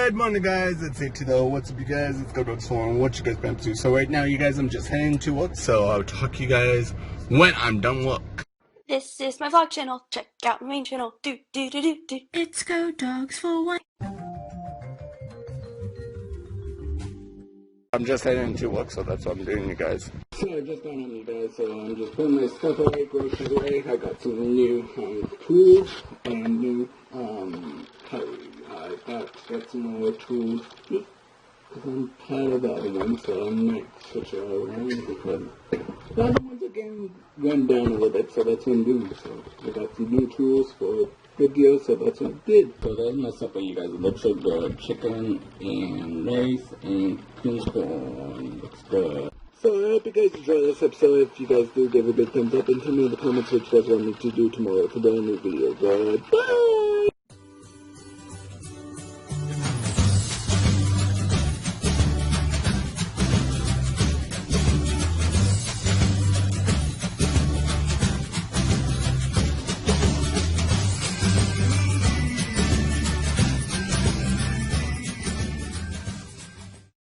Good morning, guys. It's 8 to what's up, you guys? It's Go Dogs Forum. What you guys been up to? So right now, you guys, I'm just heading to work. So I'll talk to you guys when I'm done work. This is my vlog channel. Check out my main channel. It's Go Dogs for One. I'm just heading to work, so that's what I'm doing, you guys. So I just got home, you guys. So I'm just putting my stuff away, groceries away. I got some new tools and new I got some more tools. Because I'm tired of the other ones, so I might switch it around because the other ones are getting run down a little bit, so that's what I'm doing. So I got some new tools for good deal, so that's what I did. So that's my supper, you guys. It looks so good. Chicken and rice and green corn. Looks good. So I hope you guys enjoy this episode. If you guys do, give a big thumbs up and tell me in the comments what you guys want me to do tomorrow for the new video. Goodbye!